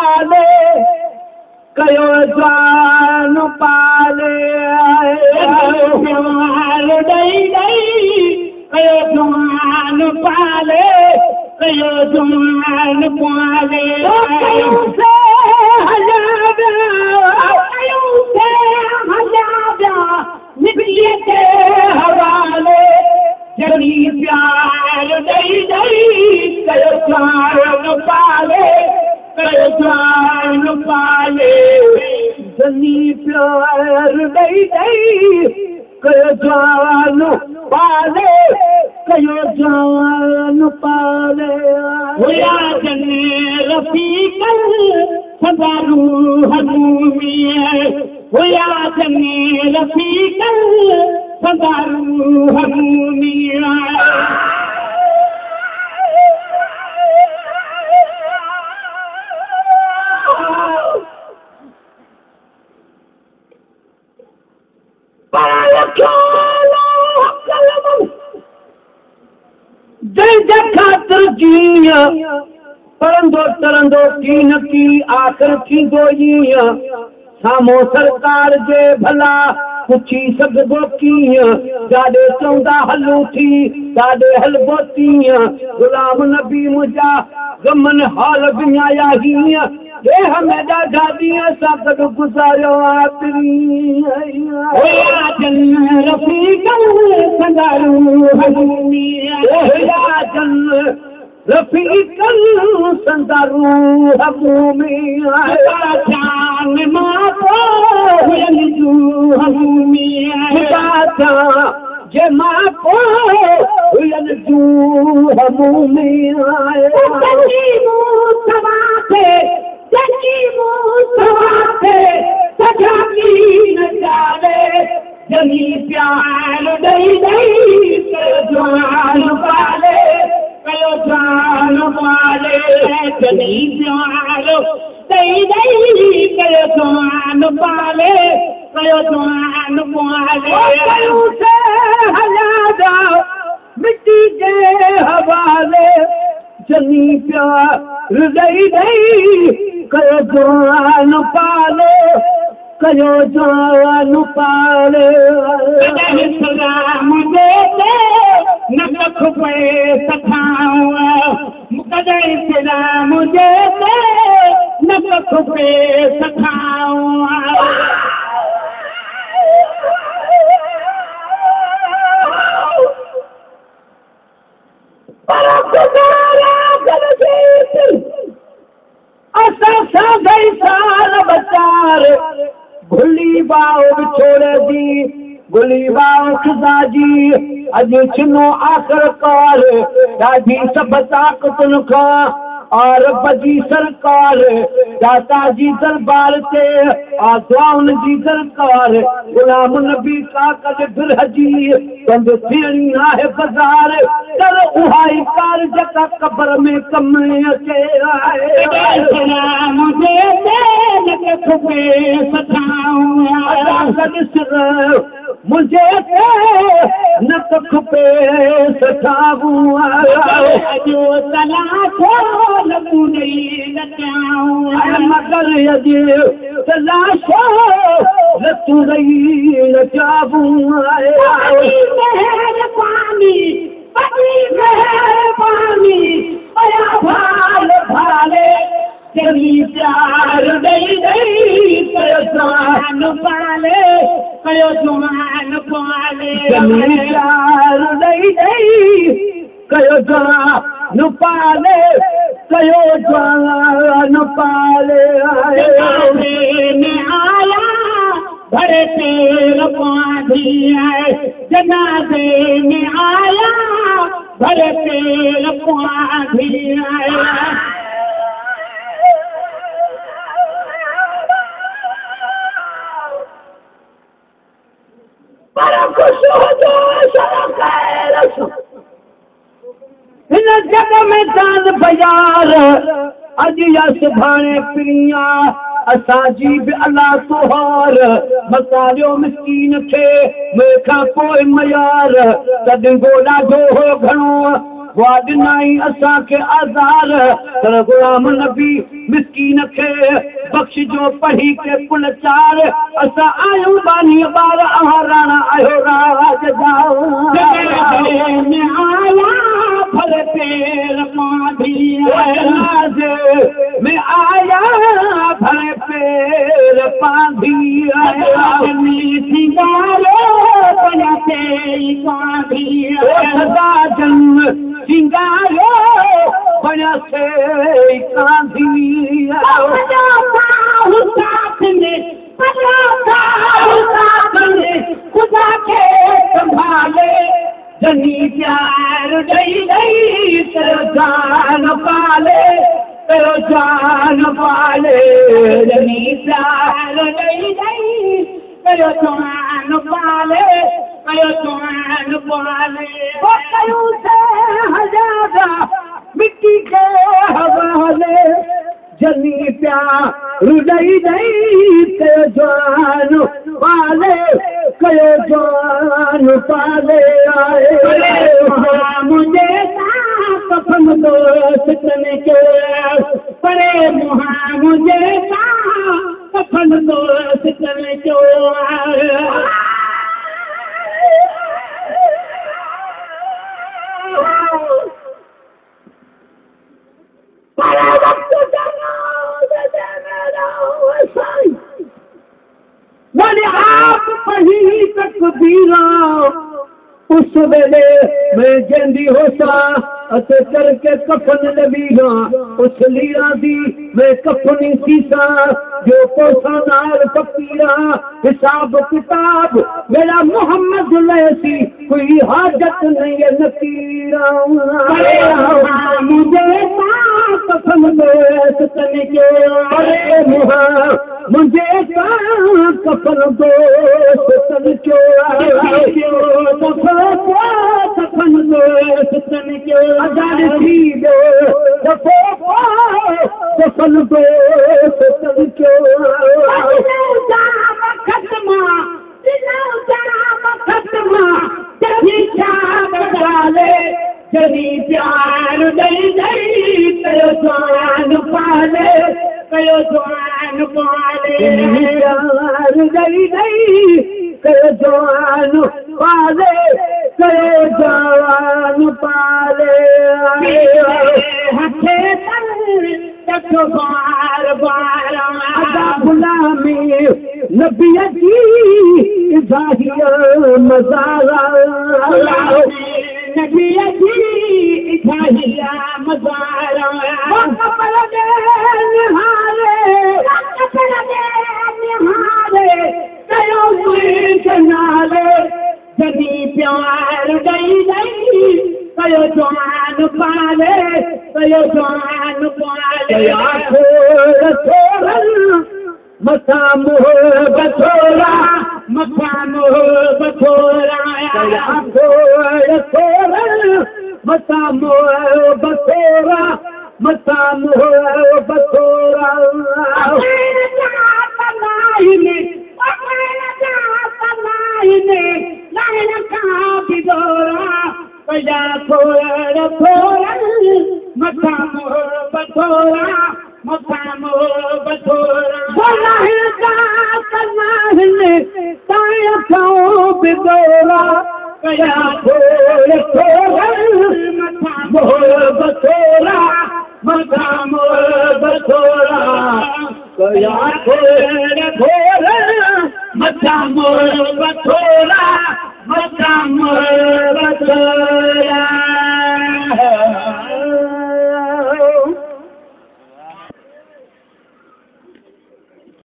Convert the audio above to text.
पाले कयो जान पाले जमाल दई दई कयो जान पाले कयो जान पाले कयो से हजारा मिट्टी के हवाले जनी प्यार दई दई कयो जान पाले कयो जान पाले जनी प्यार दई दई कयो जान पाले कयो जान पाले हुया जने रफीकल सदारू हजूमी हुया जने रफीकल सदारू हजूमी खातर जीअं पढ़ंदो तरंदो की न की आख़िर थींदो ईअं साम्हूं सरकार जे भला पुछी सघिबो कीअं जाॾे चवंदा हलूं थी ॾाढे हलबो तीअं गुलाम नबी मुंहिंजा गमन हाल विञाया हीअं देह में ॾाढा ॾींहं सां गॾु गुज़ारियो आख़िरी रफ़ीकल संदारू हजूमी जान मां हुयनि जूं हजूमी जे मां हुयनि जूं हजूमी जनी प्यार दई दई जान पाले कयो जान पाले जनी प्यार दई दई कयो जान पाले कयो जान पाले कयो से हलादा मिट्टी के हवाले जनी प्यार दई दई कयो जान पाले कयो जान पाले मुझे न कख पे सखाऊं कदे मुझे न कख पे सखाऊं असां सां गई साल बचार गुली बाओ छोड़े दी गुली बाओ खुदा जी अज छिनो आखिर कार ॾाढी सभ ताक़तुन खां और बजी सरकार दाता जी दरबार ते आसमान जी सरकार गुलाम नबी का कद बिरहजी बंद थियणी आहे बाज़ार कर उहाई कार जका कब्र में कम अचे आहे मुझे खुबे सखाऊं मुझे न खुबे सखाऊं जो तलाशो मगर यदि तलाशो तू रही न चाहूं मेहरबानी बड़ी मेहरबानी बया भाल भाले जनी प्यार दई दई कयो जान पाले कयो जान पाले जनी प्यार दई दई कयो जान पाले कयो जान पाले में आया भरे तेल बांधी है जनाजे में आया भरे तेल बांधी है हिन जग में दान बाज़ार अज या सुभाणे प्रिया असांजी बि अल्लाह तुहार मसालियो मिस्कीन थे मूंखां पोइ मयार तॾहिं ॾाढो हो घणो वादनाई असा के आज़ार तर गुलाम नबी मिस्कीन के बख्श जो पढ़ी के कुल चार असा आयो बानी बार राणा आयो राज जाओ में आया फल पेर माधी राज में आया फल पेर पाधी आया सिंगारो बना ते पाधी सदा जन्म सिंगारो बना से कांधी खुदा के संभाले जनी प्यार दई दई तेरो जान पाले जनी प्यार दई दई तेरो जान पाले वो कयूं से हजारा मिट्टी के हवाले जनी प्यार दई दई तेरो जान पाले कयो जान पाले आए मुझे कफन दोस्त तने के परे मुहा मुझे कफन दोस्त तने के मैंने आप पढ़ी तकदीरा उस वेले मैं जंदी होसा अते करके कफन लबीना उस लीरा दी मैं कफनी सीसा जो पोसा नाल फकीरा हिसाब किताब मेरा मोहम्मद लैसी कोई हाजत नहीं है नकीरा मुझे कफन दोस्त तने के मुझे कफन दोस्त तने के कफन दोस्त तने के अजान थी दो कफन दोस्त तने के खत्मा जनी प्यार दई दई कयो जान पाले कयो जान पाले प्यार दई दई कयो जान पाले कयो जान पाले हथे तक बार बार आदा गुलामी नबी जी जाहिया मज़ारा नबी जी जाहिया मज़ारा कबर दे निहारे कयो नाले जनी प्यार दई दई कयो जान पाले कयो जान पाले मथा मोहब्बत थोड़ा मथा मोहब्बत थोड़ा मथा मोहब्बत थोड़ा मथा मोहब्बत थोड़ा कया थोड़ा थोड़ा मथा मोहब्बत थोड़ा मथा मोहब्बत थोड़ा कया थोड़ा थोड़ा मथा मोहब्बत थोड़ा मथा मोहब्बत थोड़ा कया थोड़ा थोड़ा मथा मोहब्बत थोड़ा मथा मोहब्बत